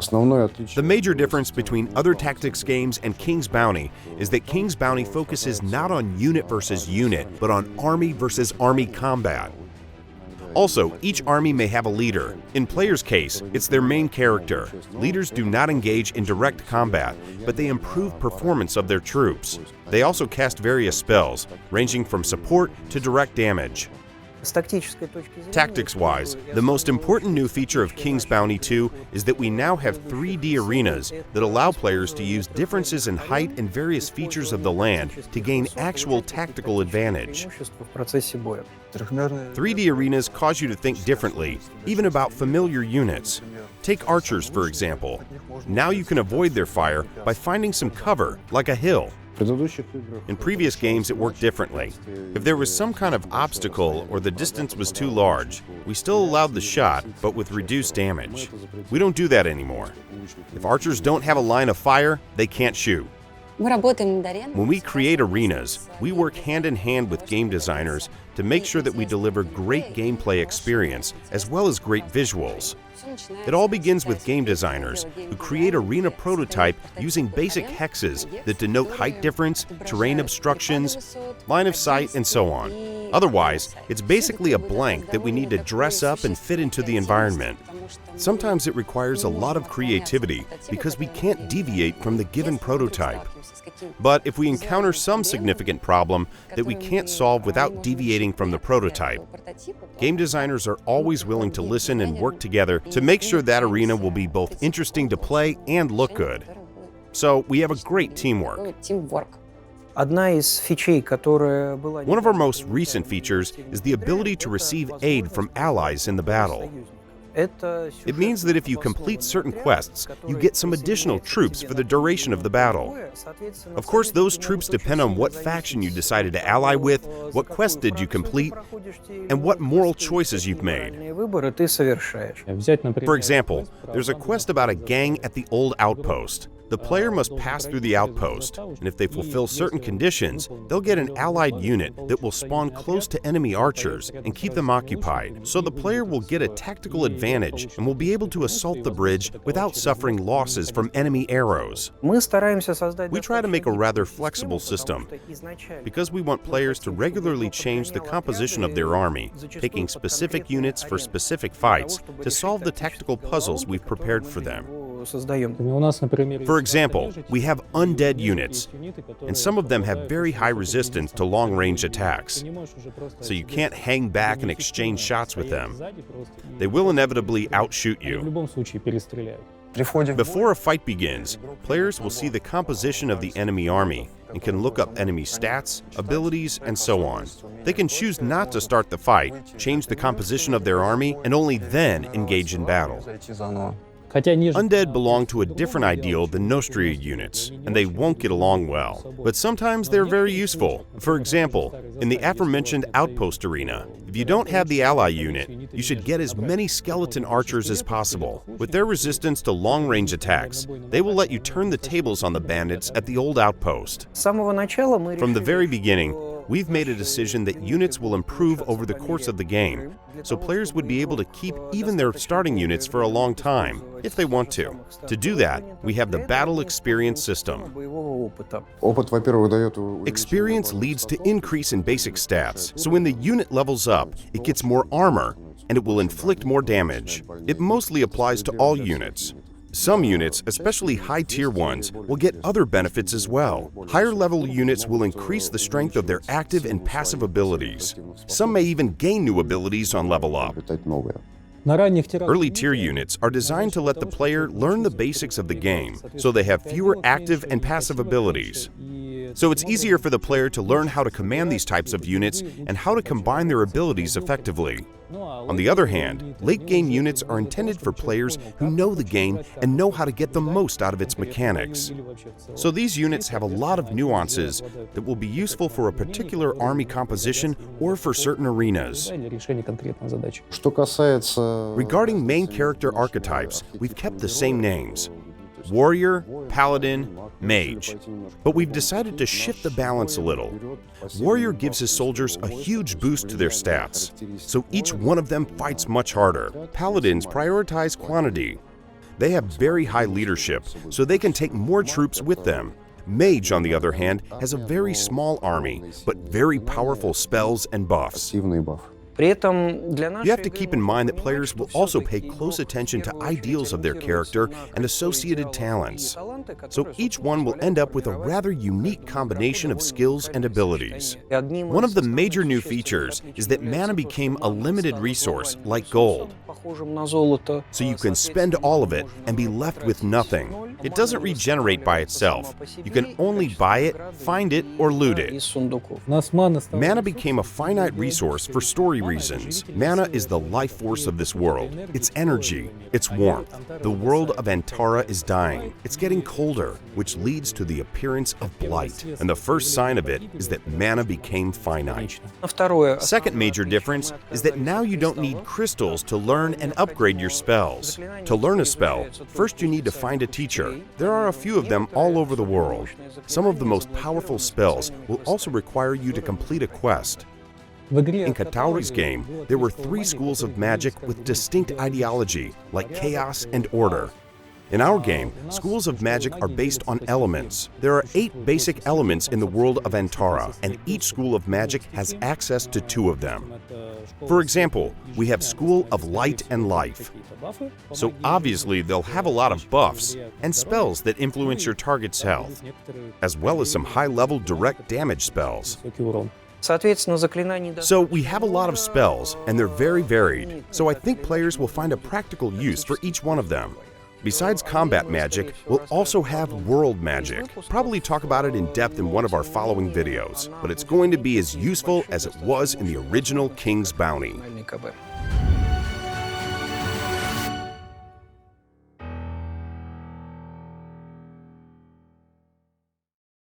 The major difference between other tactics games and King's Bounty is that King's Bounty focuses not on unit versus unit, but on army versus army combat. Also, each army may have a leader. In players' case, it's their main character. Leaders do not engage in direct combat, but they improve performance of their troops. They also cast various spells, ranging from support to direct damage. Tactics-wise, the most important new feature of King's Bounty 2 is that we now have 3D arenas that allow players to use differences in height and various features of the land to gain actual tactical advantage. 3D arenas cause you to think differently, even about familiar units. Take archers, for example. Now you can avoid their fire by finding some cover, like a hill. In previous games, it worked differently. If there was some kind of obstacle or the distance was too large, we still allowed the shot, but with reduced damage. We don't do that anymore. If archers don't have a line of fire, they can't shoot. When we create arenas, we work hand in hand with game designers to make sure that we deliver great gameplay experience as well as great visuals. It all begins with game designers who create arena prototype using basic hexes that denote height difference, terrain obstructions, line of sight, and so on. Otherwise, it's basically a blank that we need to dress up and fit into the environment. Sometimes it requires a lot of creativity because we can't deviate from the given prototype. But if we encounter some significant problem that we can't solve without deviating from the prototype, game designers are always willing to listen and work together to make sure that arena will be both interesting to play and look good. So we have a great teamwork. One of our most recent features is the ability to receive aid from allies in the battle. It means that if you complete certain quests, you get some additional troops for the duration of the battle. Of course, those troops depend on what faction you decided to ally with, what quest did you complete, and what moral choices you've made. For example, there's a quest about a gang at the old outpost. The player must pass through the outpost, and if they fulfill certain conditions, they'll get an allied unit that will spawn close to enemy archers and keep them occupied. So the player will get a tactical advantage and will be able to assault the bridge without suffering losses from enemy arrows. We try to make a rather flexible system because we want players to regularly change the composition of their army, taking specific units for specific fights to solve the tactical puzzles we've prepared for them. For example, we have undead units, and some of them have very high resistance to long-range attacks, so you can't hang back and exchange shots with them. They will inevitably outshoot you. Before a fight begins, players will see the composition of the enemy army and can look up enemy stats, abilities, and so on. They can choose not to start the fight, change the composition of their army, and only then engage in battle. Undead belong to a different ideal than Nostria units, and they won't get along well. But sometimes they're very useful. For example, in the aforementioned outpost arena, if you don't have the ally unit, you should get as many skeleton archers as possible. With their resistance to long-range attacks, they will let you turn the tables on the bandits at the old outpost. From the very beginning, we've made a decision that units will improve over the course of the game, so players would be able to keep even their starting units for a long time, if they want to. To do that, we have the Battle Experience system. Experience leads to increase in basic stats, so when the unit levels up, it gets more armor, and it will inflict more damage. It mostly applies to all units. Some units, especially high-tier ones, will get other benefits as well. Higher-level units will increase the strength of their active and passive abilities. Some may even gain new abilities on level up. Early-tier units are designed to let the player learn the basics of the game, so they have fewer active and passive abilities. So it's easier for the player to learn how to command these types of units and how to combine their abilities effectively. On the other hand, late-game units are intended for players who know the game and know how to get the most out of its mechanics. So these units have a lot of nuances that will be useful for a particular army composition or for certain arenas. Regarding main character archetypes, we've kept the same names: Warrior, Paladin, Mage. But we've decided to shift the balance a little. Warrior gives his soldiers a huge boost to their stats, so each one of them fights much harder. Paladins prioritize quantity. They have very high leadership, so they can take more troops with them. Mage, on the other hand, has a very small army, but very powerful spells and buffs. You have to keep in mind that players will also pay close attention to ideals of their character and associated talents. So each one will end up with a rather unique combination of skills and abilities. One of the major new features is that mana became a limited resource, like gold. So you can spend all of it and be left with nothing. It doesn't regenerate by itself. You can only buy it, find it, or loot it. Mana became a finite resource for story reasons. Mana is the life force of this world. It's energy, it's warmth. The world of Antara is dying. It's getting colder, which leads to the appearance of blight. And the first sign of it is that mana became finite. Second major difference is that now you don't need crystals to learn and upgrade your spells. To learn a spell, first you need to find a teacher. There are a few of them all over the world. Some of the most powerful spells will also require you to complete a quest. In Katauri's game, there were 3 schools of magic with distinct ideology, like chaos and order. In our game, schools of magic are based on elements. There are 8 basic elements in the world of Antara, and each school of magic has access to 2 of them. For example, we have School of Light and Life. So obviously they'll have a lot of buffs and spells that influence your target's health, as well as some high-level direct damage spells. So we have a lot of spells, and they're very varied, so I think players will find a practical use for each one of them. Besides combat magic, we'll also have world magic. Probably talk about it in depth in one of our following videos, but it's going to be as useful as it was in the original King's Bounty.